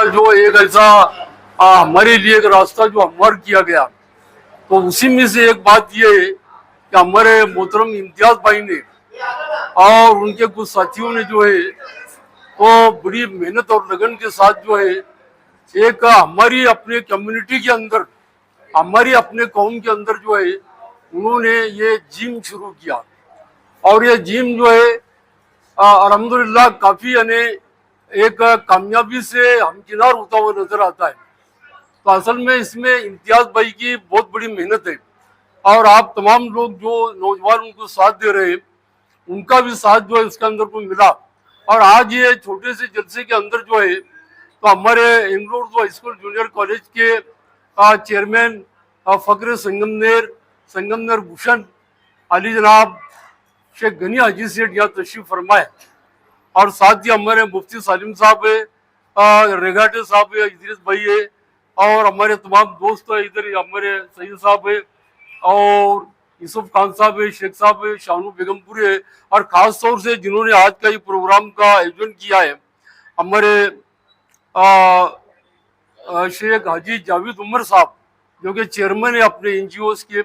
जो एक ऐसा हमारे लिए एक रास्ता जो हमवार किया गया, तो उसी में से एक बात ये है कि हमारे मोहतरम इम्तियाज भाई ने और उनके कुछ साथियों ने जो है तो बड़ी मेहनत और लगन के साथ जो है एक हमारी अपने कम्युनिटी के अंदर, हमारी अपने कौम के अंदर जो है उन्होंने ये जिम शुरू किया। और ये जिम जो है अल्हम्दुलिल्लाह काफी यानी एक कामयाबी से हमकिनार होता हुआ नजर आता है। तो असल में इसमें इम्तियाज भाई की बहुत बड़ी मेहनत है और आप तमाम लोग जो नौजवान उनको साथ दे रहे हैं उनका भी साथ जो है इसके अंदर को मिला। और आज ये छोटे से जलसे के अंदर जो है तो हमारे इंग्लोर हाई स्कूल जूनियर कॉलेज के चेयरमैन फक्र संगमनेर भूषण अली जनाब शेख गनी हाजी सेठ यहाँ तशरीफ फरमाए, और साथ ही हमारे मुफ्ती सालिम साहब है, रेगाटे साहब है, इदरीस भाई है, और हमारे तमाम दोस्त है, इधर हमारे सईद साहब है और यूसुफ खान साहब है, शेख साहब है, शानू बेगमपुरी है, और खास तौर से जिन्होंने आज का ये प्रोग्राम का आयोजन किया है हमारे शेख हाजी जावेद उमर साहब जो कि चेयरमैन है अपने NGOs के,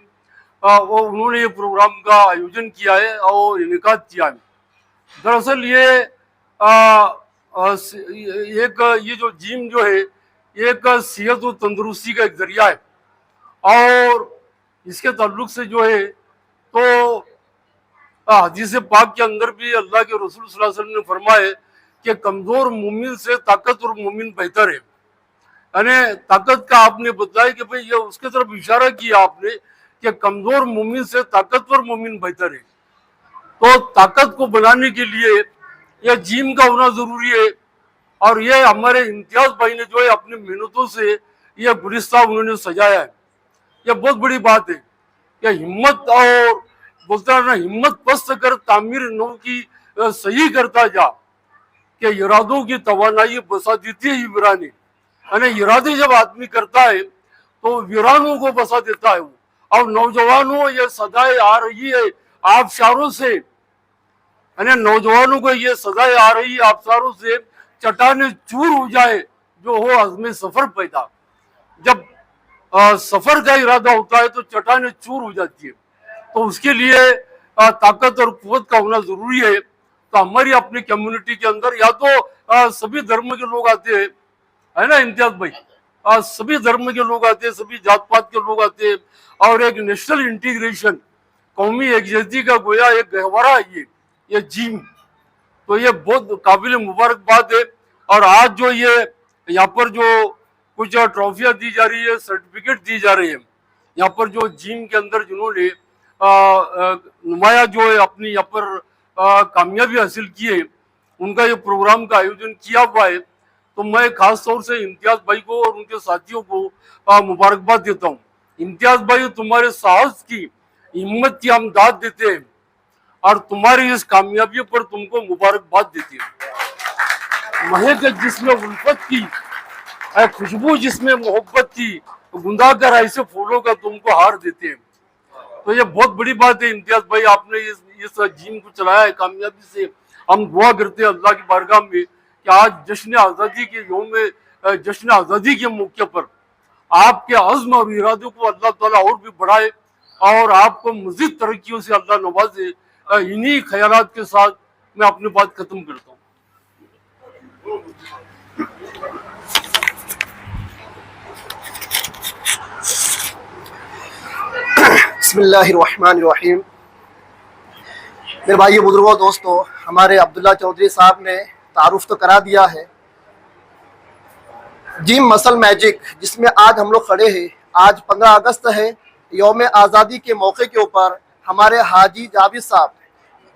वो उन्होंने ये प्रोग्राम का आयोजन किया है और इनेकाद किया है। दरअसल ये एक ये जो जिम जो है एक सेहत और तंदुरुस्ती का एक जरिया है, और इसके ताल्लुक से जो है तो हदीस पाक के अंदर भी अल्लाह के रसूल सल्लल्लाहु अलैहि वसल्लम ने फरमाया कि कमजोर मोमिन से ताकतवर मोमिन बेहतर है। यानी ताकत का आपने बताया कि भाई ये उसके तरफ इशारा किया आपने कि कमजोर मोमिन से ताकतवर मोमिन बेहतर है। तो ताकत को बनाने के लिए यह जिम का होना जरूरी है, और ये हमारे इम्तियाज भाई ने जो है अपनी मेहनतों से यह गुलिस्तान उन्होंने सजाया है। यह बहुत बड़ी बात है कि हिम्मत और बोलता है ना, हिम्मत पस्त कर तामीर नौ की सही करता जा कि इरादों की तवानाई बसा देती है वीरानी। यानी इरादे जब आदमी करता है तो वीरानों को बसा देता है वो। और नौजवानों ये सदाएं आ रही है आबशारों से, यानी नौजवानों को ये सजाएं आ रही है आबशारों से, चट्टाने चूर हो जाए जो हो अज़्मे सफर पैदा। जब सफर का इरादा होता है तो चट्टाने चूर हो जाती है, तो उसके लिए ताकत और कुव्वत का होना जरूरी है। तो हमारी अपनी कम्युनिटी के अंदर या तो सभी धर्म के लोग आते हैं, है ना इम्तियाज भाई, सभी धर्म के लोग आते हैं, सभी जात पात के लोग आते हैं, और एक नेशनल इंटीग्रेशन, कौमी एकजहती का गोया एक गहवारा है ये जिम। तो ये बहुत काबिल मुबारकबाद है। और आज जो ये यहाँ पर जो कुछ ट्रॉफियां दी जा रही है, सर्टिफिकेट दी जा रही है, यहाँ पर जो जिम के अंदर जिन्होंने नुमाया जो है अपनी यहाँ पर कामयाबी हासिल की है, उनका ये प्रोग्राम का आयोजन किया हुआ है। तो मैं खास तौर से इम्तियाज भाई को और उनके साथियों को मुबारकबाद देता हूँ। इम्तियाज भाई तुम्हारे साहस की, हिम्मत की हम दाद देते हैं और तुम्हारी इस कामयाबी पर तुमको मुबारकबाद देते हैं। महक जिसमें उल्फत की, खुशबू जिसमें मोहब्बत की, गुंदा कर ऐसे फूलों का तुमको हार देते हैं। तो ये बहुत बड़ी बात है इम्तियाज भाई, आपने इस जिम को चलाया है कामयाबी से। हम दुआ करते हैं अल्लाह की बारगाह में कि आज जश्न आज़ादी के यौम में, जश्न आज़ादी के मौके पर आपके अज़्म और इरादों को अल्लाह ताला और भी बढ़ाए और आपको मज़ीद तरक्कियों से अल्लाह नवाजे। इन्हीं ख्यालात के साथ मैं अपनी बात खत्म करता हूँ। बिस्मिल्लाहिर्रहमानिर्रहीम। मेरे भाई बुजुर्गों दोस्तों, हमारे अब्दुल्ला चौधरी साहब ने तारुफ तो करा दिया है। जिम मसल मैजिक जिसमें आज हम लोग खड़े हैं, आज 15 अगस्त है, यौम आज़ादी के मौके के ऊपर हमारे हाजी जावेद साहब,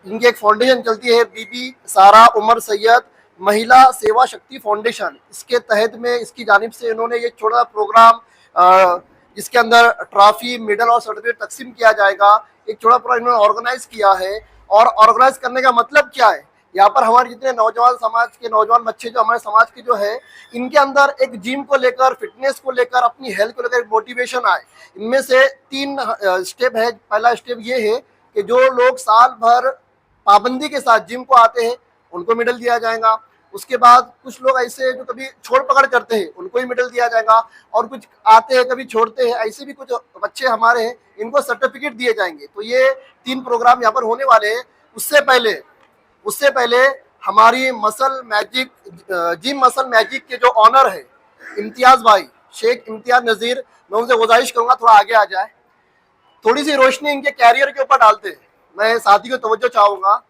इनकी एक फाउंडेशन चलती है बीबी सारा उमर सैयद महिला सेवा शक्ति फाउंडेशन। इसके तहत में इसकी जानिब से इन्होंने ये छोटा प्रोग्राम जिसके अंदर ट्रॉफी, मेडल और सर्टिफिकेट तकसीम किया जाएगा, एक छोटा प्रोग्राम इन्होंने ऑर्गेनाइज किया है। और ऑर्गेनाइज करने का मतलब क्या है, यहाँ पर हमारे जितने नौजवान समाज के नौजवान बच्चे जो हमारे समाज के जो है, इनके अंदर एक जिम को लेकर, फिटनेस को लेकर, अपनी हेल्थ को लेकर एक मोटिवेशन आए। इनमें से 3 स्टेप है। पहला स्टेप ये है कि जो लोग साल भर पाबंदी के साथ जिम को आते हैं उनको मेडल दिया जाएगा। उसके बाद कुछ लोग ऐसे जो कभी छोड़ पकड़ करते हैं उनको ही मेडल दिया जाएगा, और कुछ आते हैं कभी छोड़ते हैं, ऐसे भी कुछ बच्चे हमारे हैं इनको सर्टिफिकेट दिए जाएंगे। तो ये 3 प्रोग्राम यहाँ पर होने वाले हैं। उससे पहले हमारी muscle magic gym muscle magic के जो ऑनर है इम्तियाज भाई, शेख इम्तियाज नज़ीर, मैं उनसे गुजारिश करूंगा थोड़ा आगे आ जाए, थोड़ी सी रोशनी इनके कैरियर के ऊपर डालते हैं। मैं साथी को तवज्जो चाहूंगा,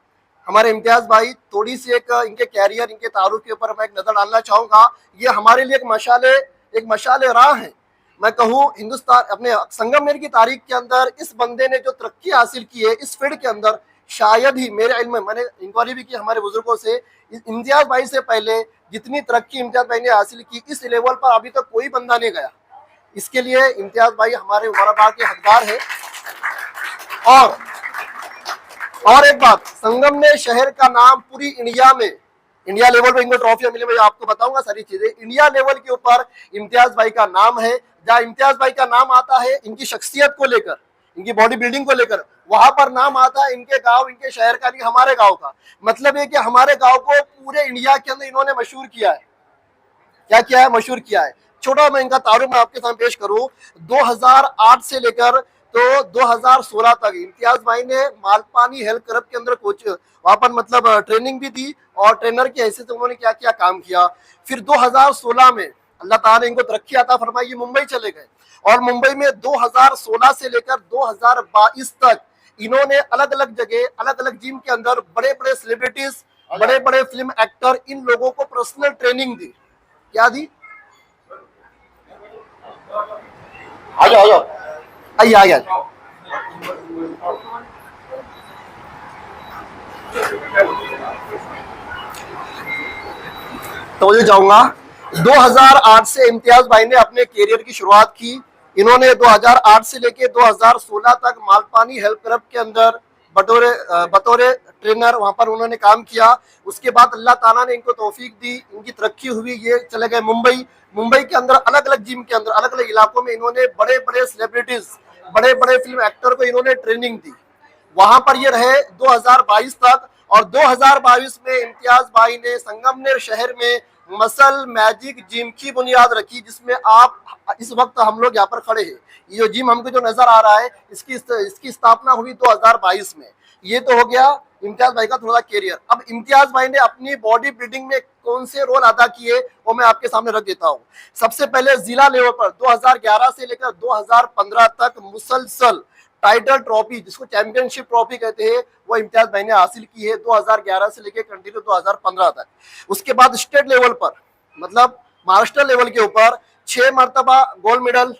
हमारे इम्तियाज भाई थोड़ी सी एक इनके कैरियर, इनके तारुफ के ऊपर मैं एक नजर डालना चाहूंगा। ये हमारे लिए एक मशाले राह है। मैं कहूँ हिंदुस्तान अपने संगमनेर की तारीख के अंदर इस बंदे ने जो तरक्की हासिल की है इस फील्ड के अंदर, शायद ही मेरे इल्म में, मैंने इंक्वायरी भी की हमारे बुजुर्गों से, इम्तियाज भाई से पहले जितनी तरक्की इम्तियाज भाई ने हासिल की इस लेवल पर अभी तक कोई बंदा नहीं गया। इसके लिए इम्तियाज भाई हमारे मुबारकबाद के हकदार है। और एक बात, संगमनेर शहर का नाम पूरी इंडिया में, इंडिया लेवल पे इनको ट्रॉफी मिली, मैं आपको बताऊंगा सारी चीजें, इंडिया लेवल के ऊपर इम्तियाज भाई का नाम है। जहाँ इम्तियाज भाई का नाम आता है इनकी शख्सियत को लेकर, इनकी बॉडी बिल्डिंग को लेकर, वहां पर नाम आता है इनके गांव, इनके शहर का नहीं, हमारे गांव का। मतलब है कि हमारे गांव को पूरे इंडिया के अंदर इन्होंने मशहूर किया है। क्या किया है? मशहूर किया है। छोटा मैं इनका तारुफ मैं आपके सामने पेश करूं, 2008 से लेकर तो 2016 तक इम्तियाज भाई ने मालपानी हेल्थ क्लब के अंदर कोच, वहां पर मतलब ट्रेनिंग भी दी, और ट्रेनर की हैसियत से उन्होंने क्या किया, काम किया। फिर 2016 में अल्लाह ताला ने इनको तरक्की अता फरमाई, मुंबई चले गए, और मुंबई में 2016 से लेकर 2022 तक इन्होंने अलग अलग जगह, अलग अलग जिम के अंदर बड़े बड़े सेलिब्रिटीज, बड़े बड़े फिल्म एक्टर, इन लोगों को पर्सनल ट्रेनिंग दी। क्या दी? आ जाओ आइए। तो जो जाऊंगा, 2008 से इम्तियाज भाई ने अपने करियर की शुरुआत की। इन्होंने 2008 से लेके 2016 तक मालपानी हेल्थ क्लब के अंदर बतौर ट्रेनर वहां पर उन्होंने काम किया। उसके बाद अल्लाह ताला ने इनको तौफीक दी, इनकी तरक्की हुई, ये चले गए मुंबई के अंदर अलग अलग जिम के अंदर, अलग अलग इलाकों में इन्होंने बड़े बड़े सेलिब्रिटीज, बड़े बड़े फिल्म एक्टर को इन्होंने ट्रेनिंग दी। वहां पर ये रहे 2022 तक, और 2022 में इम्तियाज भाई ने संगमनेर शहर में मसल मैजिक जिम की बुनियाद रखी, जिसमें आप इस वक्त हम लोग यहाँ पर खड़े हैं। ये जो जिम हमको जो नजर आ रहा है इसकी स्थापना हुई 2022 में। ये तो हो गया इम्तियाज भाई का थोड़ा कैरियर। अब इम्तियाज भाई ने अपनी बॉडी बिल्डिंग में कौन से रोल अदा किए वो मैं आपके सामने रख देता हूँ। सबसे पहले जिला लेवल पर 2011 से लेकर 2015 तक मुसलसल टाइटल ट्रॉफी, जिसको चैंपियनशिप ट्रॉफी कहते हैं, वो इम्तियाज भाई ने हासिल की है 2011 से लेकर कंटिन्यू 2015 तक। उसके बाद स्टेट लेवल पर, मतलब महाराष्ट्र लेवल के ऊपर 6 मरतबा गोल्ड मेडल,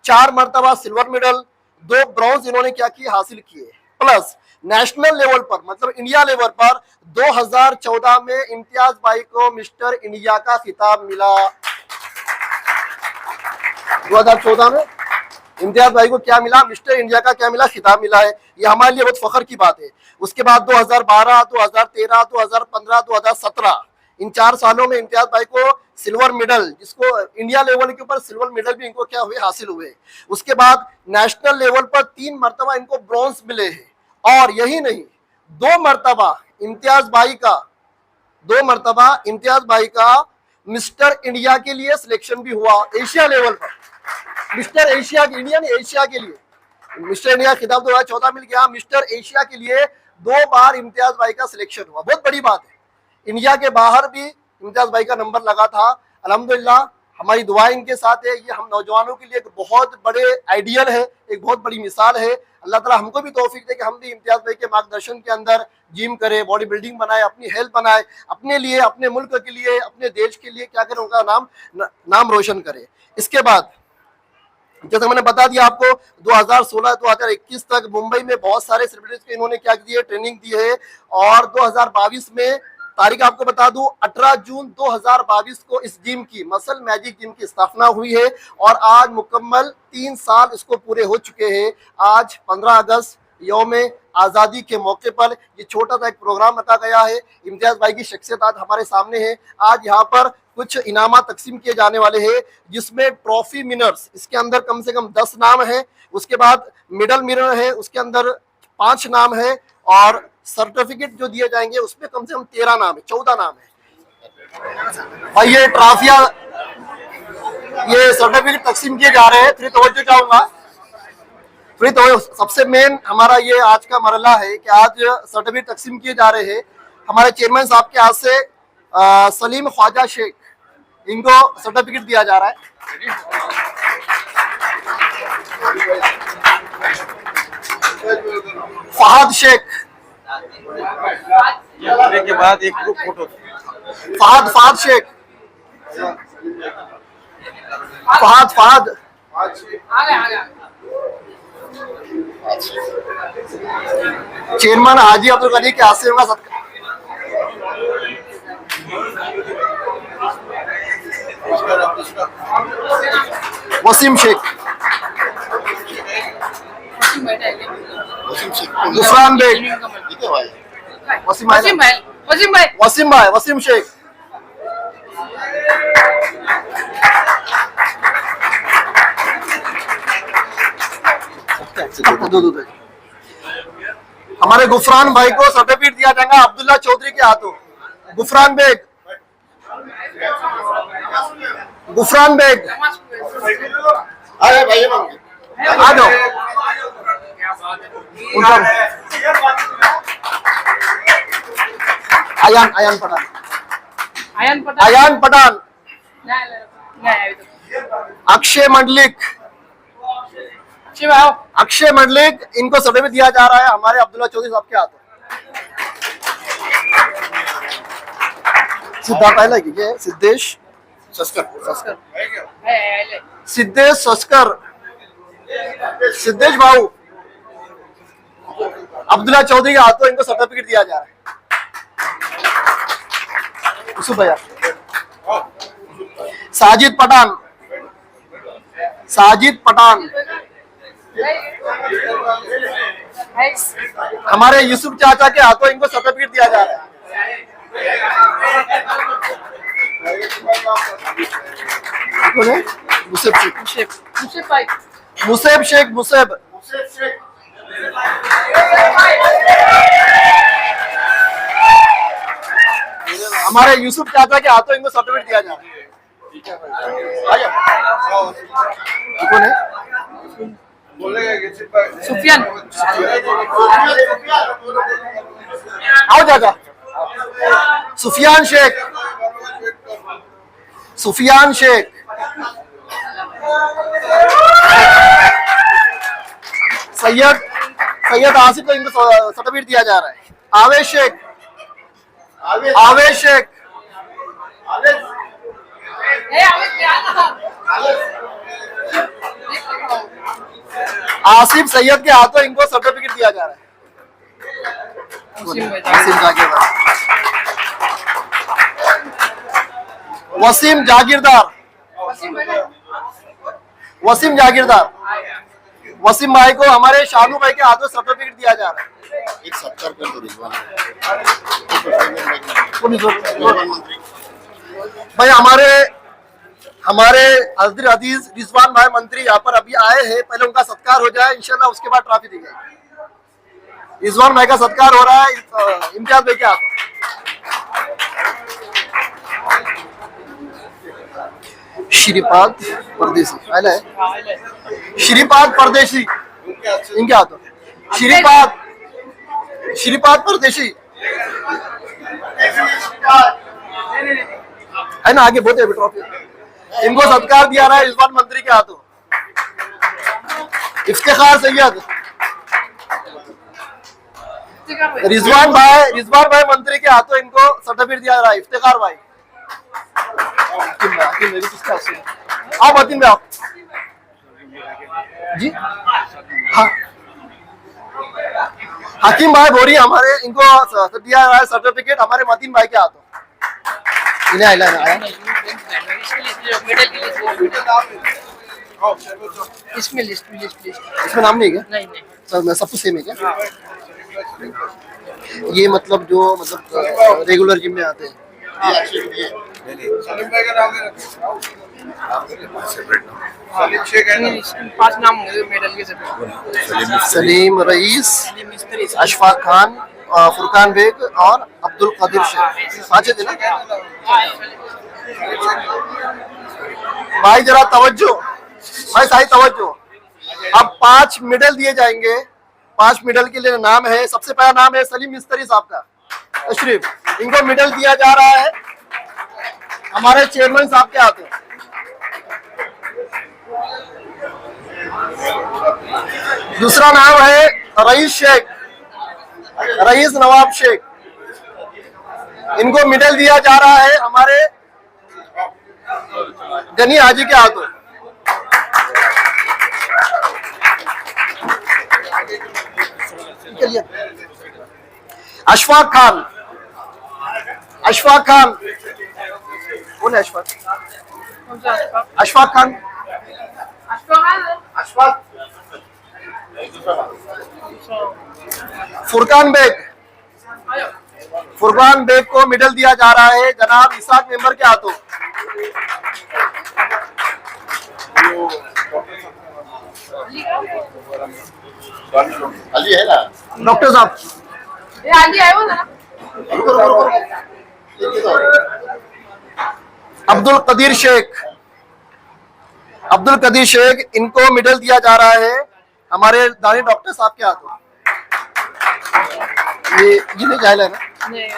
4 मरतबा सिल्वर मेडल, 2 ब्रॉन्ज इन्होंने क्या किए, हासिल किए। प्लस नेशनल लेवल पर, मतलब इंडिया लेवल पर 2014 में इम्तियाज भाई को मिस्टर इंडिया का खिताब मिला। 2014 में इम्तियाज भाई को क्या मिला? मिस्टर इंडिया का क्या मिला? खिताब मिला है। ये हमारे लिए बहुत फख्र की बात है। उसके बाद 2012, 2013, 2015, 2017 इन 4 सालों में इम्तियाज भाई को सिल्वर मेडल, जिसको इंडिया लेवल के ऊपर सिल्वर मेडल भी इनको क्या हुए, हासिल हुए। उसके बाद नेशनल लेवल पर 3 मरतबा इनको ब्रॉन्ज मिले हैं। और यही नहीं, 2 मरतबा इम्तियाज भाई का मिस्टर इंडिया के लिए सिलेक्शन भी हुआ, एशिया लेवल पर। मिस्टर एशिया, इंडिया ने एशिया के लिए मिस्टर इंडिया खिताब 2014 मिल गया। मिस्टर एशिया के लिए 2 बार इम्तियाज भाई का सिलेक्शन हुआ, बहुत बड़ी बात है। इंडिया के बाहर भी इम्तियाज भाई का नंबर लगा था। अल्हम्दुलिल्लाह हमारी दुआ इनके साथ है। ये हम नौजवानों के लिए एक बहुत बड़े आइडियल है, एक बहुत बड़ी मिसाल है। अल्लाह ताला हमको भी तौफीक दे कि हम भी इम्तियाज भाई के मार्गदर्शन के अंदर जिम करें, बॉडी बिल्डिंग बनाए, अपनी हेल्थ बनाए, अपने लिए, अपने मुल्क के लिए, अपने देश के लिए क्या करें, उनका नाम रोशन करें। इसके बाद जैसे मैंने बता दिया आपको, 2016-2021 तक मुंबई में बहुत सारे सेलिब्रिटीज को इन्होंने क्या दिए, ट्रेनिंग दी है। और 2022 में तारीख आपको बता दूं, 18 जून 2022 को इस जिम की, मसल मैजिक जिम की स्थापना हुई है। और आज मुकम्मल 3 साल इसको पूरे हो चुके हैं। आज 15 अगस्त यौम आज़ादी के मौके पर ये छोटा सा एक प्रोग्राम रखा गया है। इम्तियाज भाई की शख्सियत आज हमारे सामने है। आज यहाँ पर कुछ इनाम तकसीम किए जाने वाले हैं, जिसमें ट्रॉफी विनर्स, इसके अंदर कम से कम 10 नाम है। उसके बाद मेडल विनर है, उसके अंदर 5 नाम है। और सर्टिफिकेट जो दिए जाएंगे उसमें कम से कम 13 नाम है, 14 नाम है। भाई ये ट्रॉफियां, ये सर्टिफिकेट तकसीम किए जा रहे हैं। फिर तवज्जो चाहूंगा, फिर तो सबसे मेन हमारा ये आज का मरला है कि आज सर्टिफिकेट तकसीम किए जा रहे हैं। हमारे चेयरमैन साहब के हाथ से सलीम ख्वाजा शेख, इनको सर्टिफिकेट दिया जा रहा है। फहद शेख, के बाद एक group photo. Fahad Shaikh, Fahad chairman Haji Abdul Gani के हाथ से होगा सत्कार। वसीम शेख, गुफरान बेग, वसीम शेख, दो। हमारे गुफरान भाई को सर्टिफिकेट दिया जाएगा अब्दुल्ला चौधरी के हाथों। गुफरान बेग, आ जाओ। अयान पठान, अक्षय मंडलिक, इनको सर्टिफिकेट दिया जा रहा है हमारे अब्दुल्ला चौधरी साहब के हाथों। सिद्धार्थ आयला की क्या है? सिद्धेश सस्कर, सिद्धेश भाऊ, अब्दुल्ला चौधरी के हाथों इनको सर्टिफिकेट दिया जा रहा है। भैया साजिद पठान, हमारे यूसुफ चाचा के हाथों इनको सर्टिफिकेट दिया जा रहा है। मुसेब शेख, हमारे यूसुफ चाचा के हाथों इनको सर्टिफिकेट दिया जा रहा है। कौन है? सुफियान, आओ चाचा। सुफियान शेख, सैयद आसिफ को इनको सर्टिफिकेट दिया जा रहा है। आवेश शेख, आसिफ सैयद के हाथों इनको सर्टिफिकेट दिया जा रहा है। वसीम जागीरदार, वसीम भाई को हमारे शानू भाई के हाथों सर्टिफिकेट दिया जा रहा है। एक सत्कार कर दो रिजवान भाई। हमारे हजरत अजीज रिजवान भाई मंत्री यहाँ पर अभी आए हैं, पहले उनका सत्कार हो जाए, इंशाल्लाह उसके बाद ट्रॉफी दी जाएगी। रिजवान भाई का सत्कार हो रहा है इम्तियाज भाई के हाथों। श्रीपाद परदेशी आया है, श्रीपाद परदेशी इनके हाथों। श्रीपाद परदेशी है ना, आगे बहुत है ट्रॉफी। इनको सत्कार दिया रहा है रिजवान मंत्री के हाथों। इफ्तिखार सैयद, रिजवान भाई मंत्री के हाथों इनको सर्टिफिकेट दिया रहा है। इफ्तिखार भाई, आओ मतीन में आओ जी। हाँ, हकीम भाई बोरी हमारे इनको दिया रहा है सर्टिफिकेट हमारे मतीन भाई के हाथों। इन्हें आया इसमें नाम नहीं है क्या? नहीं सर, सब कुछ सेम है क्या? ये मतलब जो रेगुलर जिम में आते हैं। पांच नाम होंगे मेडल के। सलीम रईस, अशफाक खान, फुरकान बेग और अब्दुल कदीर शेख। पांच थे ना भाई, जरा तवज्जो भाई, सारी तवज्जो। अब 5 मेडल दिए जाएंगे। 5 मेडल के लिए नाम है। सबसे पहला नाम है सलीम मिस्त्री साहब का, तशरीफ। इनको मेडल दिया जा रहा है हमारे चेयरमैन साहब के हाथों। दूसरा नाम है रईस शेख, रईस नवाब शेख। इनको मेडल दिया जा रहा है हमारे गनी हाजी के हाथों। अशफाक खान, अशफाक खान कौन है? अशफाक, अशफाक खान, अशफाक। फुरकान बेग, फुरकान बेग को मेडल दिया जा रहा है जनाब इसाक मेंबर के हाथों। अली है ना? डॉक्टर साहब, अली आए हो ना? अब्दुल कदीर शेख, अब्दुल कदीर शेख, इनको मेडल दिया जा रहा है हमारे दानी डॉक्टर साहब के हाथों। ये जिन्हें जाहिल है ना? नहीं,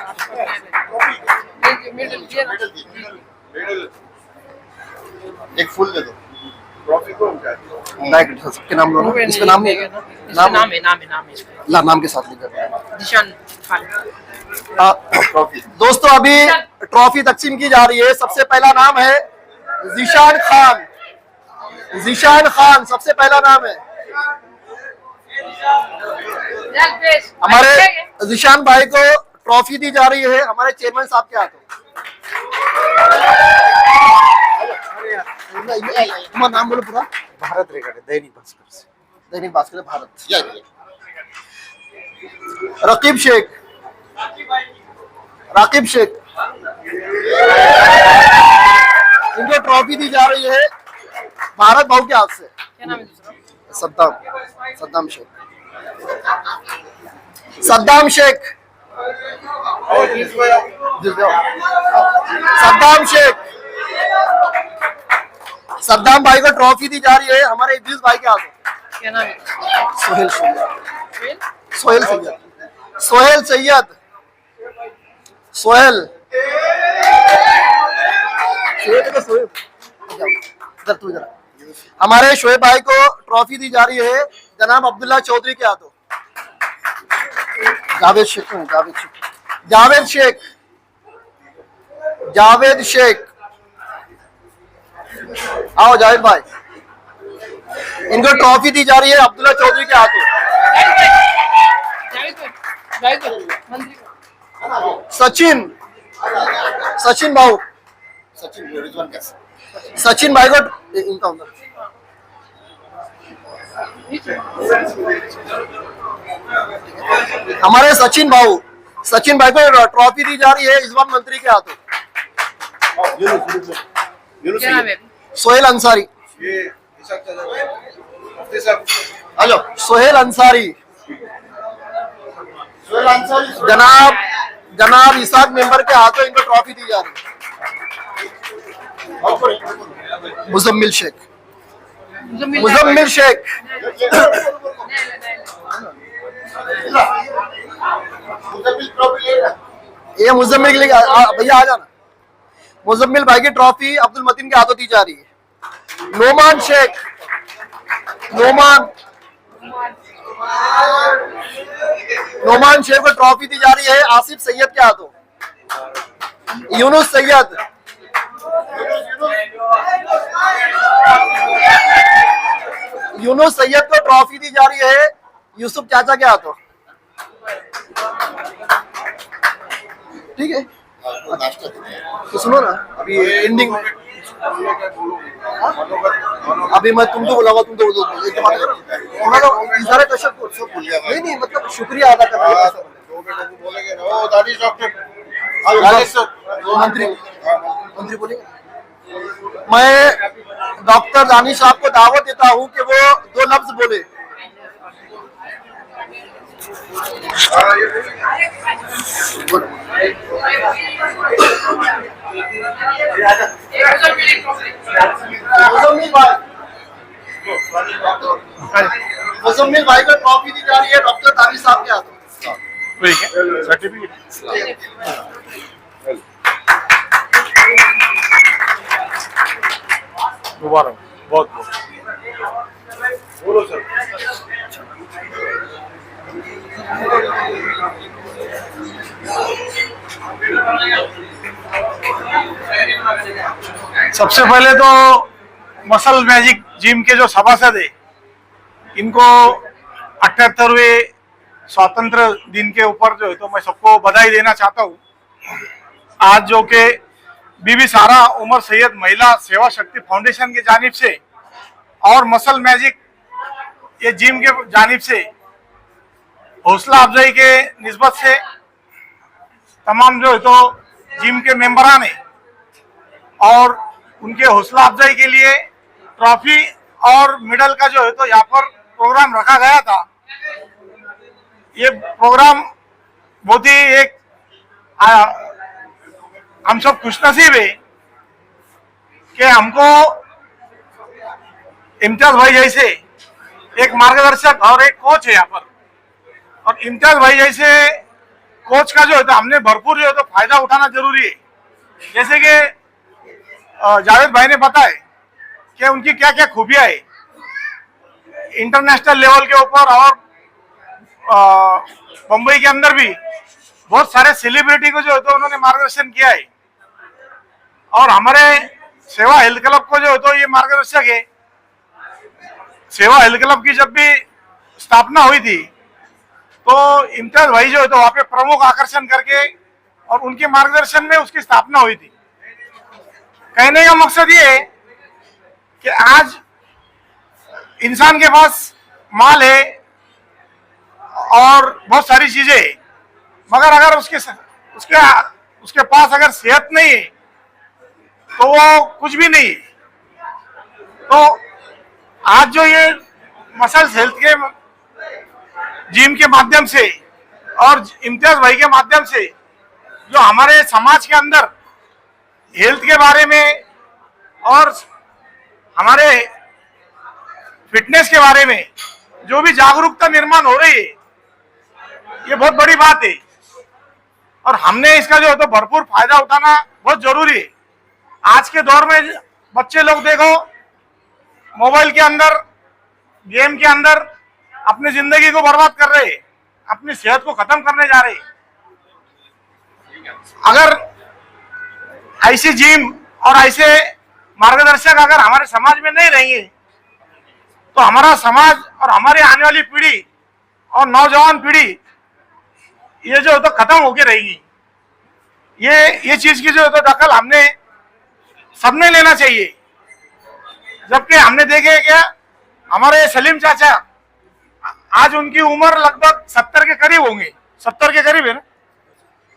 एक फूल दे दो। सबके नाम लो ना, इस पे नाम नहीं है। नाम है इसका। ला, नाम के साथ लिखा। निशान खान। दोस्तों, अभी ट्रॉफी तकसीम की जा रही है। सबसे पहला नाम है जीशान खान, जीशान खान सबसे पहला नाम है। हमारे जीशान भाई को ट्रॉफी दी जा रही है हमारे चेयरमैन साहब के हाथों। तुम्हारा नाम बोलो पूरा। भारत रेखा दैनिक भास्कर से। दैनिक भास्कर भारत। या रकीब शेख, राकिब शेख, इनको ट्रॉफी दी जा रही है भारत भाव के हाथ से। क्या नाम है दूसरा? सद्दाम, सद्दाम शेख, सद्दाम शेख, सद्दाम शेख। सद्दाम भाई को ट्रॉफी दी जा रही है हमारे इद्रिस भाई के हाथों। क्या नाम है? सोहेल सैयद, सोहेल सैयद, सोहेल सैयद, सोहेल, सोहेल। इधर तू जरा। हमारे शोएब भाई को ट्रॉफी दी जा रही है जनाब अब्दुल्ला चौधरी के हाथों। जावेद शेख, जावेद शेख, जावेद शेख, जावेद शेख। आओ जावेद भाई, इनको ट्रॉफी दी जा रही है अब्दुल्ला चौधरी के हाथों। सचिन, सचिन भाऊ, सचिन रिजवान कैसे? सचिन भाई को इनका उधर। हमारे सचिन भाऊ, सचिन भाई को ट्रॉफी दी जा रही है इजवान मंत्री के हाथों। क्या नाम है? सोहेल अंसारी, हेलो सोहेल अंसारी, जनाब जनाब इसाक मेंबर के हाथों इनको ट्रॉफी दी जा रही है। मुजम्मिल शेख, मुजम्मिल शेख, ये मुजम्मिल के लिए भैया आ जाना। मुजम्मिल भाई की ट्रॉफी अब्दुल मतीन के हाथों दी जा रही है। नोमान शेख, नोमान, नोमान शेख को ट्रॉफी दी जा रही है आसिफ सैयद के हाथों। यूनुस सैयद, यूनुस सैयद को ट्रॉफी दी जा रही है यूसुफ चाचा के हाथों। ठीक है, तो सुनो ना, अभी एंडिंग में अभी मैं तुमको बुलाऊंगा, तुम तो थोड़ा तो इज़हार तशक्कुर नहीं नहीं मतलब शुक्रिया अदा कर रहा मंत्री, मंत्री बोलेंगे। मैं डॉक्टर दानिश साहब को दावत देता हूं कि वो 2 लफ्ज बोले। मुजम्मिल भाई, मुजम्मिल भाई को ट्रॉफी दी जा रही है डॉक्टर तानी साहब के हाथों। सर्टिफिकेट दोबारा बहुत बहुत बोलो सर। सबसे पहले तो मसल मैजिक जिम के जो सभासद है इनको 78वें स्वतंत्र दिन के ऊपर जो है तो मैं सबको बधाई देना चाहता हूँ। आज जो के बीबी सारा उमर सैयद महिला सेवा शक्ति फाउंडेशन की जानिब से और मसल मैजिक ये जिम के जानिब से हौसला अफजाई के निस्बत से तमाम जो है तो जिम के मेंबरान है और उनके हौसला अफजाई के लिए ट्रॉफी और मेडल का जो है तो यहाँ पर प्रोग्राम रखा गया था। ये प्रोग्राम बहुत ही एक हम सब खुशनसीब है कि हमको इम्तियाज भाई जैसे एक मार्गदर्शक और एक कोच है यहाँ पर, और इम्तियाज भाई जैसे कोच का जो है तो हमने भरपूर जो है तो फायदा उठाना जरूरी है। जैसे कि जावेद भाई ने बताया कि उनकी क्या क्या खूबियां है इंटरनेशनल लेवल के ऊपर, और मुंबई के अंदर भी बहुत सारे सेलिब्रिटी को जो है तो उन्होंने मार्गदर्शन किया है। और हमारे सेवा हेल्थ क्लब को जो है तो ये मार्गदर्शक है। सेवा हेल्थ क्लब की जब भी स्थापना हुई थी तो इम्तियाज भाई जो है तो वहाँ पे प्रमुख आकर्षण करके और उनके मार्गदर्शन में उसकी स्थापना हुई थी। कहने का मकसद ये है कि आज इंसान के पास माल है और बहुत सारी चीजें है, मगर अगर उसके पास अगर सेहत नहीं है तो वो कुछ भी नहीं। तो आज जो ये मसल्स हेल्थ के जिम के माध्यम से और इम्तियाज भाई के माध्यम से जो हमारे समाज के अंदर हेल्थ के बारे में और हमारे फिटनेस के बारे में जो भी जागरूकता निर्माण हो रही है, ये बहुत बड़ी बात है और हमने इसका जो है तो भरपूर फायदा उठाना बहुत जरूरी है। आज के दौर में बच्चे लोग देखो मोबाइल के अंदर, गेम के अंदर अपनी जिंदगी को बर्बाद कर रहे हैं, अपनी सेहत को खत्म करने जा रहे हैं। अगर ऐसी जिम और ऐसे मार्गदर्शक अगर हमारे समाज में नहीं रहेंगे तो हमारा समाज और हमारी आने वाली पीढ़ी और नौजवान पीढ़ी ये जो है तो खत्म होके रहेगी। ये चीज की जो है तो दखल हमने सबने लेना चाहिए। जबकि हमने देखे क्या हमारे सलीम चाचा आज उनकी उम्र लगभग 70 के करीब होंगे, 70 के करीब है ना,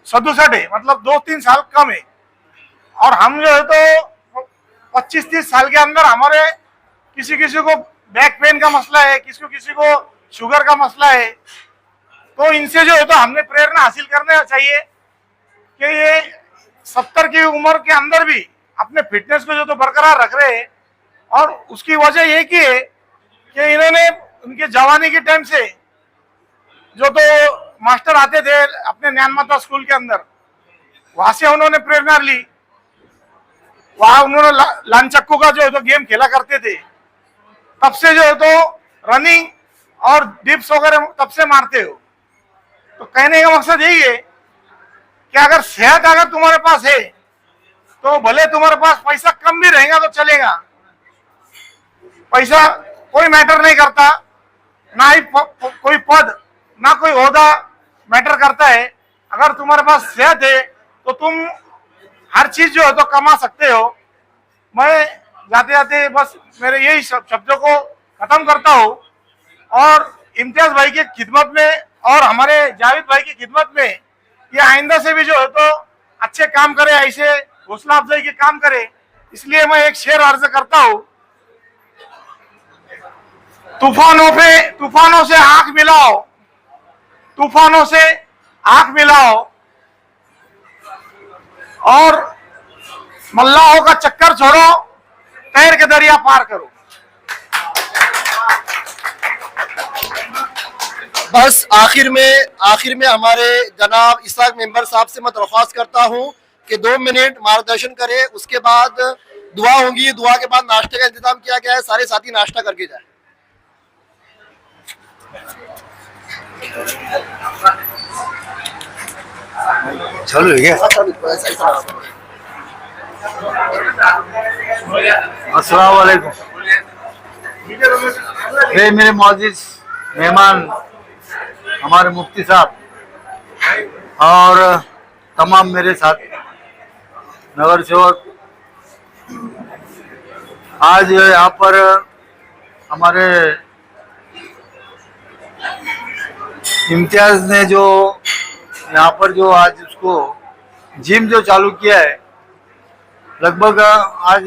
67 है, मतलब 2-3 साल कम है। और हम जो है तो 25-30 साल के अंदर हमारे किसी को बैक पेन का मसला है, किसी को शुगर का मसला है, तो इनसे जो है तो हमने प्रेरणा हासिल करना चाहिए कि ये 70 की उम्र के अंदर भी अपने फिटनेस को जो तो बरकरार रख रहे हैं। और उसकी वजह ये की है कि इन्होंने उनके जवानी के टाइम से जो तो मास्टर आते थे अपने ज्ञान माता स्कूल के अंदर, वहां से उन्होंने प्रेरणा ली। वहां उन्होंने लांचक्कू का जो है तो गेम खेला करते थे, तब से जो है तो रनिंग और डिप्स वगैरह तब से मारते हो। तो कहने का मकसद यही है कि अगर सेहत अगर तुम्हारे पास है तो भले तुम्हारे पास पैसा कम भी रहेगा तो चलेगा, पैसा कोई मैटर नहीं करता, ना ही कोई पद ना कोई ओहदा मैटर करता है। अगर तुम्हारे पास सेहत है तो तुम हर चीज जो है तो कमा सकते हो। मैं जाते जाते बस मेरे यही शब्दों को खत्म करता हूँ और इम्तियाज भाई की खिदमत में और हमारे जावेद भाई की खिदमत में ये आइंदा से भी जो है तो अच्छे काम करे, ऐसे हौसला अफजाई के काम करे। इसलिए मैं एक शेर अर्ज करता हूँ, तूफानों से आंख मिलाओ, तूफानों से आंख मिलाओ, और मल्लाहों का चक्कर छोड़ो, तैर के दरिया पार करो। बस आखिर में हमारे जनाब इसाक मेंबर साहब से मैं दरख्वास्त करता हूं कि 2 मिनट मार्गदर्शन करें, उसके बाद दुआ होगी, दुआ के बाद नाश्ते का इंतजाम किया गया है, सारे साथी नाश्ता करके जाए। चलो ये अस्सलाम वालेकुम। मेरे मौजूद मेहमान हमारे मुफ्ती साहब और तमाम मेरे साथ नगर सेवक, आज यहाँ पर हमारे इम्तियाज ने जो यहाँ पर जो आज उसको जिम जो चालू किया है, लगभग आज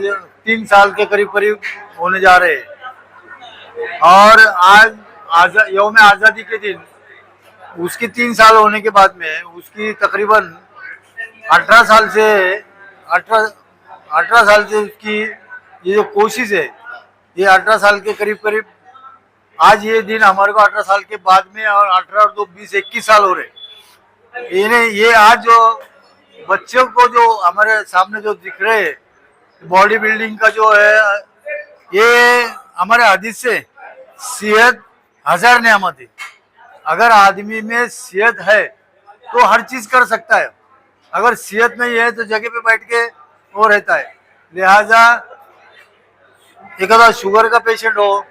3 साल के करीब होने जा रहे हैं। और आज यौम आज़ादी के दिन उसकी 3 साल होने के बाद में उसकी तकरीबन 18 साल से उसकी ये जो कोशिश है, ये 18 साल के करीब आज ये दिन हमारे को 18 साल के बाद में, और 18 और 2 20 21 साल हो रहे। ये आज जो बच्चों को जो हमारे सामने जो दिख रहे हैं, बॉडी बिल्डिंग का जो है, ये हमारे हदीस से सेहत 1000 नेमत है। अगर आदमी में सेहत है तो हर चीज कर सकता है, अगर सेहत नहीं है तो जगह पे बैठ के वो रहता है। लिहाजा एक आधा शुगर का पेशेंट हो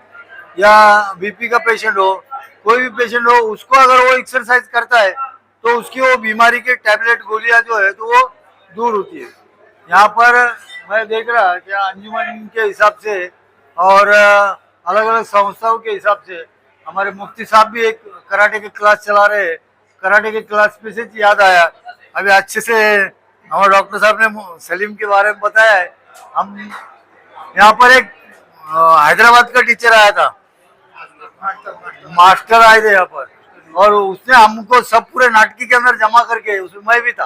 या बीपी का पेशेंट हो, कोई भी पेशेंट हो, उसको अगर वो एक्सरसाइज करता है तो उसकी वो बीमारी के टैबलेट गोलियां जो है तो वो दूर होती है। यहाँ पर मैं देख रहा कि अंजुमन के हिसाब से और अलग अलग संस्थाओं के हिसाब से हमारे मुफ्ती साहब भी एक कराटे के क्लास चला रहे हैं। कराटे के क्लास पे से याद आया, अभी अच्छे से हमारे डॉक्टर साहब ने सलीम के बारे में बताया है। हम यहाँ पर एक हैदराबाद का टीचर आया था, मास्टर आए थे यहाँ पर, और उसने हमको सब पूरे नाटकी के अंदर जमा करके, उसमें मैं भी था।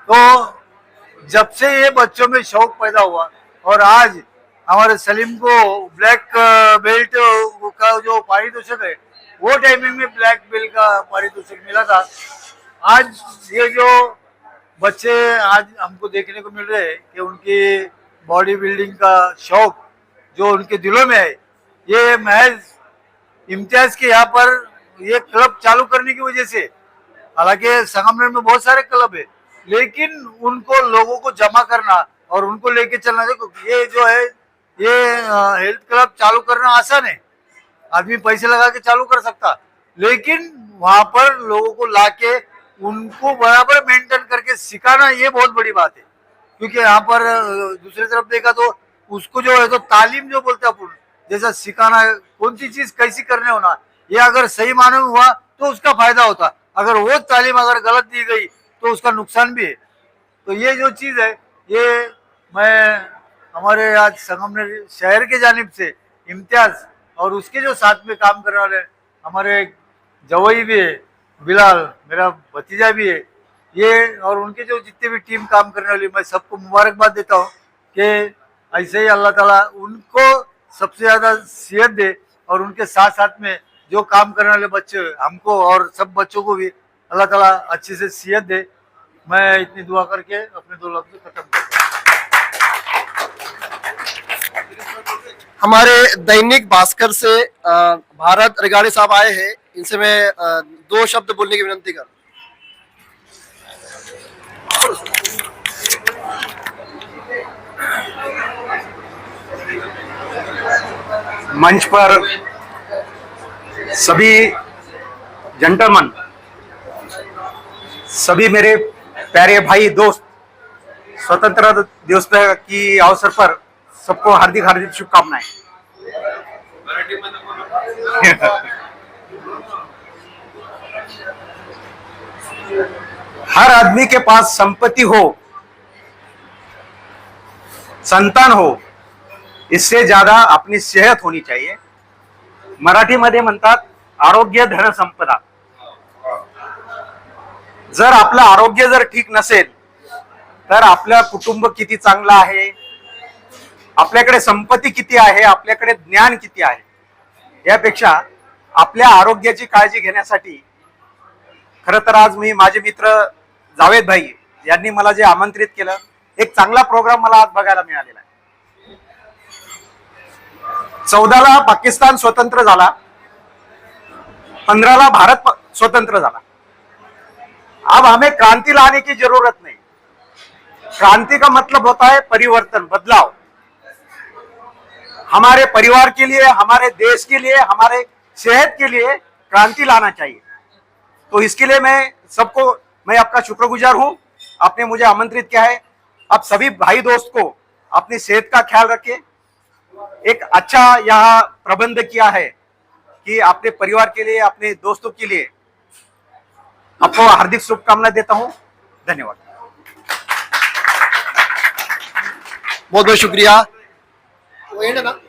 तो जब से ये बच्चों में शौक पैदा हुआ, और आज हमारे सलीम को ब्लैक बेल्ट का जो पारितोषिक है, वो टाइमिंग में ब्लैक बेल्ट का पारितोषिक मिला था। आज ये जो बच्चे आज हमको देखने को मिल रहे हैं कि उनकी बॉडी बिल्डिंग का शौक जो उनके दिलों में है, ये महज इम्तियाज के यहाँ पर ये क्लब चालू करने की वजह से। हालांकि संगमनेर में बहुत सारे क्लब है, लेकिन उनको लोगों को जमा करना और उनको लेके चलना, ये जो है ये हेल्थ क्लब चालू करना आसान है, आदमी पैसे लगा के चालू कर सकता, लेकिन वहां पर लोगों को लाके उनको बराबर मेंटेन करके सिखाना, ये बहुत बड़ी बात है। क्योंकि यहाँ पर दूसरी तरफ देखा तो उसको जो है तो तालीम जो बोलते हैं अपन, जैसा सिखाना, कौन सी चीज कैसी करने होना, ये अगर सही माने में हुआ तो उसका फायदा होता, अगर वो तालीम अगर गलत दी गई तो उसका नुकसान भी है। तो ये जो चीज है, ये मैं हमारे आज संगमनेर शहर के जानिब से इम्तियाज और उसके जो साथ में काम करने वाले हमारे जवई भी है, बिलाल मेरा भतीजा भी है, ये और उनके जो जितने भी टीम काम करने वाली, मैं सबको मुबारकबाद देता हूँ कि ऐसे ही अल्लाह ताला उनको सबसे ज़्यादा सेहत दे, और उनके साथ साथ में जो काम करने वाले बच्चे हमको और सब बच्चों को भी अल्लाह ताला अच्छी से सेहत दे। मैं इतनी दुआ करके अपने 2 लफ्ज़ खत्म करता हूँ। हमारे दैनिक भास्कर से भारत रिगाड़ी साहब आए हैं, इनसे मैं 2 शब्द बोलने की विनती कर। मंच पर सभी जेंटलमैन, सभी मेरे प्यारे भाई दोस्त, स्वतंत्रता दिवस की अवसर पर सबको हार्दिक हार्दिक शुभकामनाएं। हर आदमी के पास संपत्ति हो, संतान हो, इससे ज्यादा अपनी सेहत होनी चाहिए। मराठीमध्ये म्हणतात आरोग्य धन संपदा। जर आपलं आरोग्य जर ठीक नसेल तर आपलं कुटुंब किती चांगलं आहे, आपल्याकडे संपत्ती किती आहे, आपल्याकडे ज्ञान किती आहे, यापेक्षा आपल्या आरोग्याची काळजी घेण्यासाठी खरं तर आज मी माझे मित्र जावेद भाई यांनी मला जे आमंत्रित केलं, एक चांगला प्रोग्राम मला आज बघायला मिळालेला आहे. 14ला पाकिस्तान स्वतंत्र झाला, 15ला भारत स्वतंत्र झाला. अब हमें क्रांति लाने की जरूरत नहीं. क्रांति का मतलब होता है परिवर्तन, बदलाव. हमारे परिवार के लिए, हमारे देश के लिए, हमारे सेहत के लिए क्रांति लाना चाहिए. तो इसके लिए मैं आपका शुक्रगुजार हूं. आपने मुझे आमंत्रित किया है. आप सभी भाई दोस्त को अपनी सेहत का ख्याल रखें. एक अच्छा यहाँ प्रबंध किया है कि अपने परिवार के लिए, अपने दोस्तों के लिए आपको हार्दिक शुभकामनाएं देता हूं. धन्यवाद. बहुत बहुत शुक्रिया. वो एंड है ना,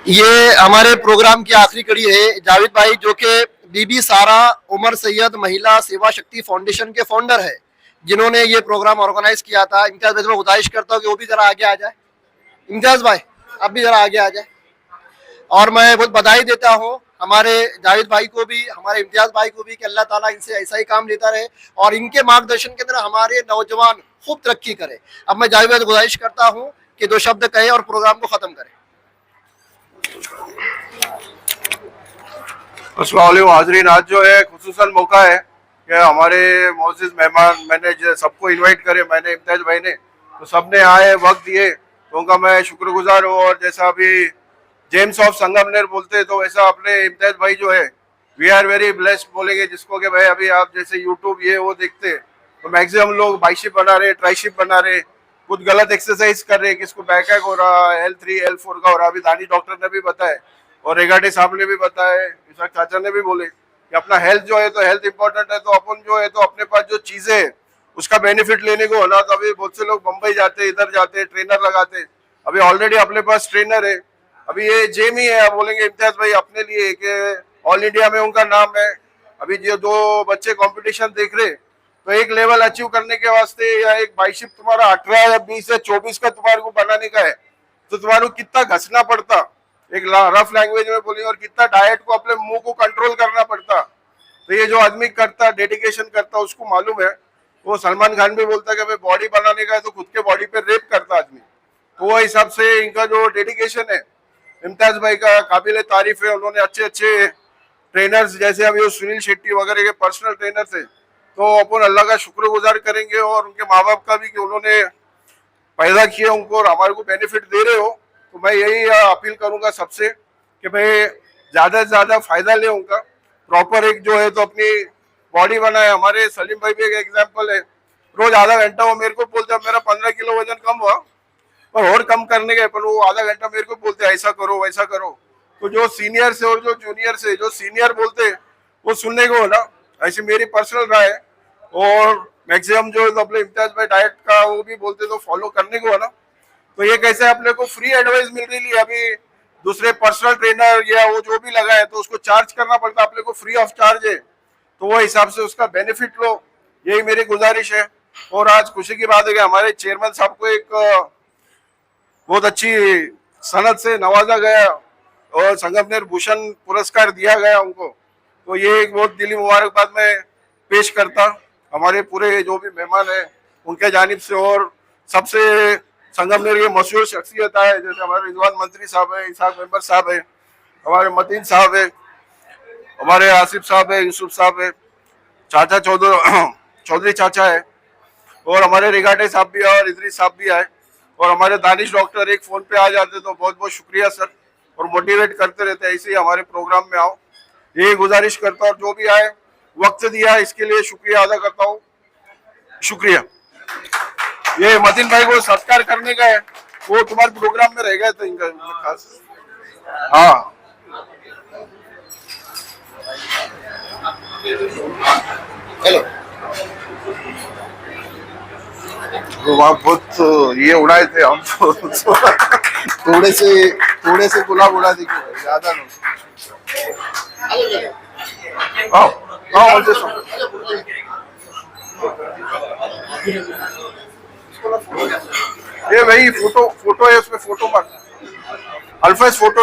ये हमारे प्रोग्राम की आखिरी कड़ी है. जावेद भाई जो कि बीबी सारा उमर सैयद महिला सेवा शक्ति फाउंडेशन के फाउंडर है, जिन्होंने ये प्रोग्राम ऑर्गेनाइज किया था. इम्तियाज भाई मैं गुजारिश करता हूँ कि वो भी जरा आगे आ जाए. इम्तियाज भाई आप भी जरा आगे आ जाए. और मैं बहुत बधाई देता हूँ हमारे जावेद भाई को भी, हमारे इम्तियाज भाई को भी, कि अल्लाह ताला इनसे ऐसा ही काम लेता रहे और इनके मार्गदर्शन के अंदर हमारे नौजवान खूब तरक्की करे. अब मैं जावेद भाई को गुजारिश करता हूँ कि 2 शब्द कहे और प्रोग्राम को खत्म करें. अस्सलाम हाजरीन, आज जो है खुसूसन मौका है कि हमारे मोअज़्ज़िज़ मेहमान मैंने सबको इनवाइट करे, मैंने इम्तियाज भाई ने, तो सबने आए वक्त दिए, तो उनका मैं शुक्रगुजार हूँ. और जैसा अभी जेम्स ऑफ संगमनेर बोलते तो वैसा अपने इम्तियाज भाई जो है वी आर वेरी ब्लेस्ड बोलेंगे जिसको कि भाई अभी आप जैसे यूट्यूब ये वो देखते तो मैक्सिमम लोग बाइशिप बना रहे, ट्राइशिप बना रहे, कुछ गलत एक्सरसाइज कर रहे, किसको बैक हो रहा, L3 L4 का हो रहा. अभी दानी डॉक्टर ने भी बताया और रेगाटे साहब ने भी बताया, विशाख चाचा ने भी बोले कि अपना हेल्थ जो है तो हेल्थ इंपॉर्टेंट है. तो अपन जो है तो अपने पास जो चीजें है उसका बेनिफिट लेने को होना. तो अभी बहुत से लोग बम्बई जाते, इधर जाते, ट्रेनर लगाते. अभी ऑलरेडी अपने पास ट्रेनर है. अभी ये जेम ही है, बोलेंगे इम्तियाज भाई अपने लिए कि ऑल इंडिया में उनका नाम है. अभी जो 2 बच्चे कंपटीशन देख रहे तो एक लेवल अचीव करने के वास्ते या एक बाइशिप तुम्हारा 18 या 20 या 24 का तुम्हारे को बनाने का है तो तुम्हारे को कितना घसना पड़ता, एक रफ लैंग्वेज में बोलेंगे, और कितना डाइट को अपने मुंह को कंट्रोल करना पड़ता. तो ये जो आदमी करता, डेडिकेशन करता, उसको मालूम है. वो सलमान खान भी बोलता है कि भाई बॉडी बनाने का है तो खुद के बॉडी पे रेप करता आदमी. तो वो हिसाब से इनका जो डेडिकेशन है इम्तियाज भाई का काबिल तारीफ है. उन्होंने अच्छे अच्छे ट्रेनर्स जैसे अभी वो सुनील शेट्टी वगैरह के पर्सनल ट्रेनर थे. तो अपन अल्लाह का शुक्रगुजार करेंगे और उनके माँ बाप का भी कि उन्होंने पैदा किया उनको और हमारे को बेनिफिट दे रहे हो. तो मैं यही अपील करूंगा सबसे कि भाई ज़्यादा से ज़्यादा फायदा ले उनका. प्रॉपर एक जो है तो अपनी बॉडी बनाए. हमारे सलीम भाई भी एक एग्जाम्पल है, रोज आधा घंटा वो मेरे को बोलते हैं मेरा 15 किलो वजन कम हुआ और कम करने के, पर वो आधा घंटा मेरे को बोलते हैं ऐसा करो वैसा करो. तो जो सीनियर से और जो जूनियर से, जो सीनियर बोलते वो सुनने को हो ना, ऐसी मेरी पर्सनल राय है. और मैक्सिमम जो तो अपने इम्तियाज भाई डाइट का वो भी बोलते तो फॉलो करने को है ना. तो ये कैसे अपने को फ्री एडवाइस मिल रही है. अभी दूसरे पर्सनल ट्रेनर या वो जो भी लगा है तो उसको चार्ज करना पड़ता, अपने को फ्री ऑफ चार्ज है. तो वो हिसाब से उसका बेनिफिट लो, यही मेरी गुजारिश है. और आज खुशी की बात है कि हमारे चेयरमैन साहब को एक बहुत अच्छी सनद से नवाजा गया और संगमनेर भूषण पुरस्कार दिया गया उनको. तो ये एक बहुत दिली मुबारकबाद में पेश करता हमारे पूरे जो भी मेहमान है उनके जानिब से. और सबसे संगमनेर के मशहूर शख्सियत है जैसे हमारे रिजवान मंत्री साहब है, इसाक मेंबर साहब है, हमारे मतीन साहब है, हमारे आसिफ साहब है, यूसुफ साहब है, चाचा चौधरी चाचा है, और हमारे रिगाटे साहब भी है और इदरीस साहब भी आए. और हमारे दानिश डॉक्टर एक फ़ोन पे आ जाते तो बहुत बहुत शुक्रिया सर, और मोटिवेट करते रहते ऐसे ही हमारे प्रोग्राम में आओ, यही गुजारिश करता हूँ. जो भी आए वक्त दिया इसके लिए शुक्रिया अदा करता हूँ. शुक्रिया. ये मतीन भाई को सत्कार करने का है, वो तुम्हारे प्रोग्राम में रहेगा तो इनका खास. हाँ हेलो. तो वहाँ बहुत ये उड़ाए थे हम तो थोड़े से गुलाब उड़ा दीजिए, ज्यादा नहीं. आओ आओ मुझे ये वही फोटो है, उसमें फोटो पर अल्फाज फोटो।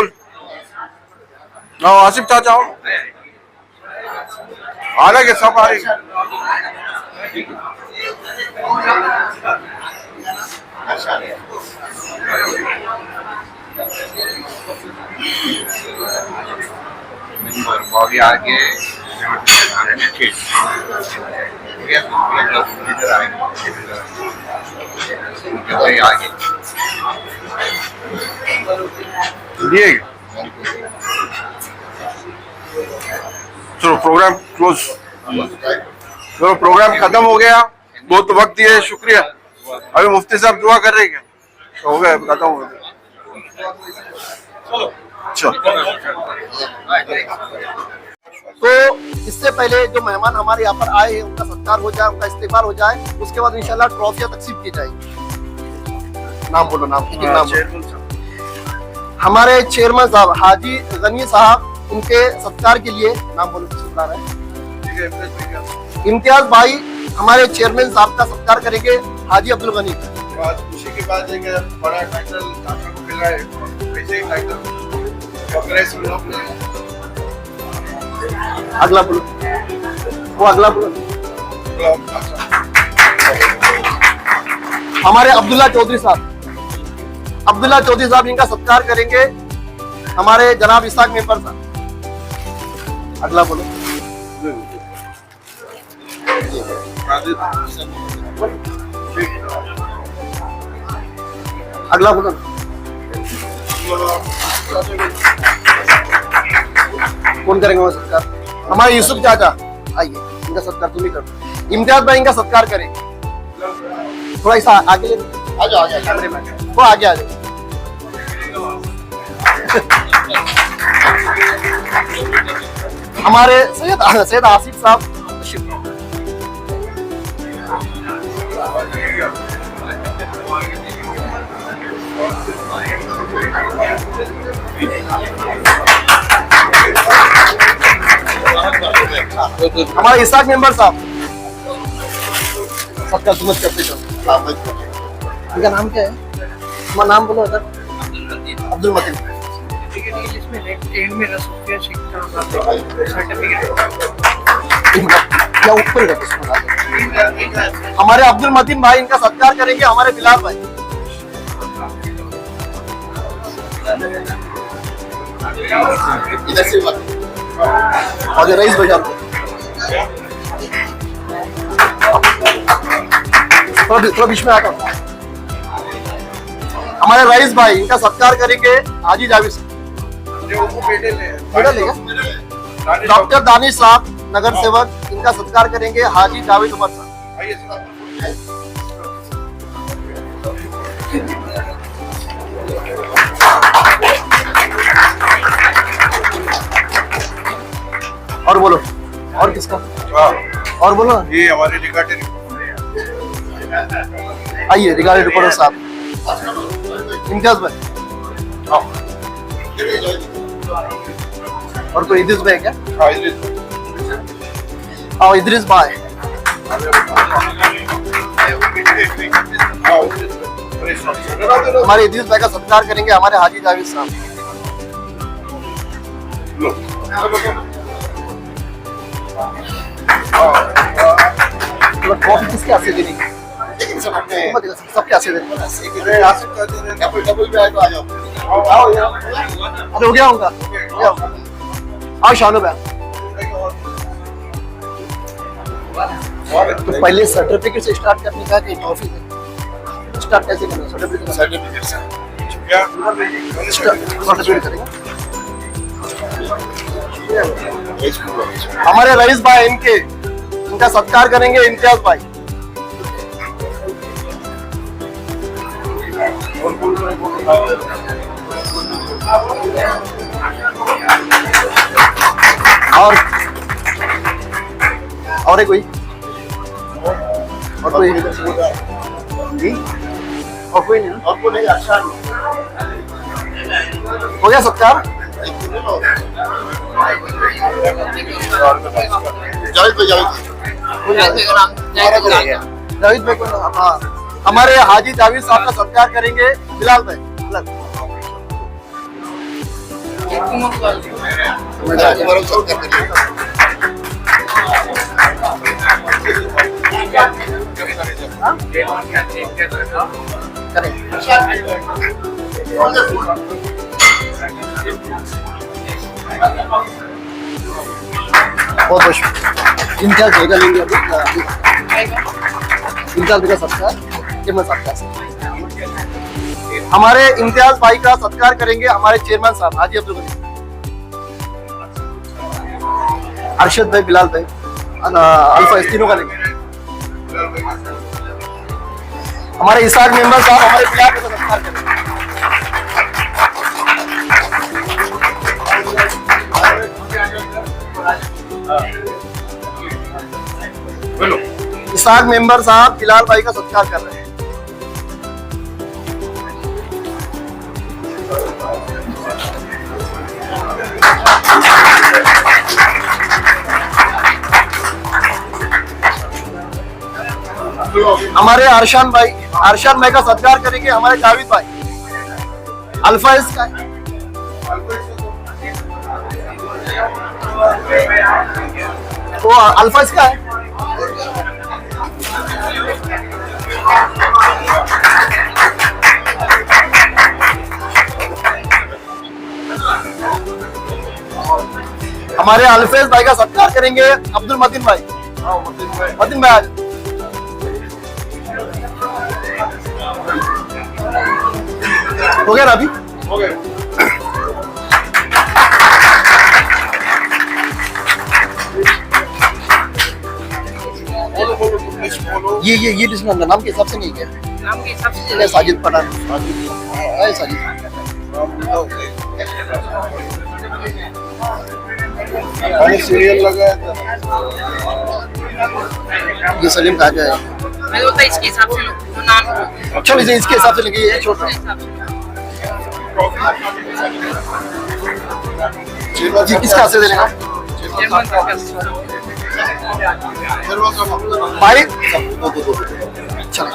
ना आसिफ चाचा आओ, आ रहे के सब आ रहे। आगे आगे चलो प्रोग्राम क्लोज। चलो प्रोग्राम खत्म हो गया, बहुत वक्त दिए, शुक्रिया। अभी मुफ्ती साहब दुआ कर रहे हैं क्या? हो गया, खत्म हो गया। तो इससे पहले जो मेहमान हमारे यहाँ पर आए हैं उनका सत्कार हो जाए, उनका इस्तेमाल हो जाए, उसके बाद इंशाल्लाह ट्रॉफियां तकसीम की जाएगी। नाम बोलो, नाम एक नाम बोलो। हमारे चेयरमैन साहब हाजी गनी साहब, उनके सत्कार के लिए नाम बोलो। बुला रहा है इम्तियाज भाई, हमारे चेयरमैन साहब का सत्कार करेंगे हाजी अब्दुल गनी। आज खुशी की बात है कि बड़ा टाइटल चाचा को मिल रहा है, वैसे ही टाइटल कांग्रेस में अगला बोलो, वो अगला बोलो। हमारे अब्दुल्ला चौधरी साहब, अब्दुल्ला चौधरी साहब, इनका सत्कार करेंगे हमारे जनाब इसाक मेंबर साहब। अगला बोलो। अगला बोलो। कौन करेंगे वो सत्कार? हमारे यूसुफ चाचा, आइए, इनका सत्कार तुम ही करो। इम्तियाज भाई, इनका सत्कार करेंगे। थोड़ा सा आगे ले, आ जाओ कैमरे में, वो आगे आ जाओ। हमारे सैयद आसिफ साहब, हमारे इसाक मेंबर साहब, सबका सुमत करते चलो। इनका नाम क्या है? हमारा नाम बोलो सर। अब्दुल मतीन। या ऊपर हमारे अब्दुल मतीन भाई, इनका सत्कार करेंगे हमारे बिलाल भाई। इधर से और रईस बाजार थोड़ा बीच में आता हूँ। हमारे रईस भाई, इनका सत्कार करेंगे हाजी जावेद। डॉक्टर दानिश साहब, नगर सेवक, इनका सत्कार करेंगे हाजी जावेद उमर साहब। और बोलो, और किसका? और बोलो। ये हमारे रिगार्डेड, आइए रिगार्डेड रिपोर्टर साहब। इम्तियाज भाई, और कोई इद्रिस भाई क्या? आओ इद्रिस भाई। हमारे इद्रिस भाई का सत्कार करेंगे हमारे हाजी जावेद साहब। ट्रॉफी किसके हाथ से देनी? सबके हाथ से देनी। अरे हो गया होगा, आओ शानू भाई। तो पहले सर्टिफिकेट से स्टार्ट करने का कि ट्रॉफी से स्टार्ट कैसे करना? सर्टिफिकेट से क्या सर्टिफिकेट करेंगे? हमारे रईस भाई, इनका सत्कार करेंगे इम्तियाज भाई। और है कोई? और कोई जी? और कोई नहीं? और कोई नहीं? अच्छा हो गया सत्कार। जावेद भाई को, हाँ, हमारे हाजी जावेद साहब का सत्कार करेंगे बिलाल भाई। बिलाल। बहुत बहुत शुक्रिया। इम्तियाज जगह लेंगे अभी इम्तियाज भाई का सत्कार चेयरमैन साहब का। हमारे इम्तियाज भाई का सत्कार करेंगे हमारे चेयरमैन साहब हाजी अब्दुल गनी, अरशद भाई, बिलाल भाई, अल्फा, इस तीनों का लेंगे। हमारे इसाक मेंबर साहब हमारे बिलाल भाई का सत्कार करेंगे। इसाक मेंबर साहब बिलाल भाई का सत्कार कर रहे हैं। हमारे अरशान भाई का सत्कार करेंगे हमारे जावेद भाई। अल्फा इसका तो अल्फा इसका है। हमारे अल्फेज भाई का सत्कार करेंगे अब्दुल मतीन भाई। मतीन भाई आज हो गया ना अभी? हो गया। ये लिस्ट में नाम के हिसाब से नहीं गया, नाम के हिसाब से साजिद पठान, साजिद सीरियल लगाया था। ये सलीम कहा जाए, मैं बोलता इसके हिसाब से लो नाम को। छोड़ दीजिए, इसके हिसाब से लगी ये छोटा जी, किसका हाथ से देने का चेयरमैन का भाई? चलो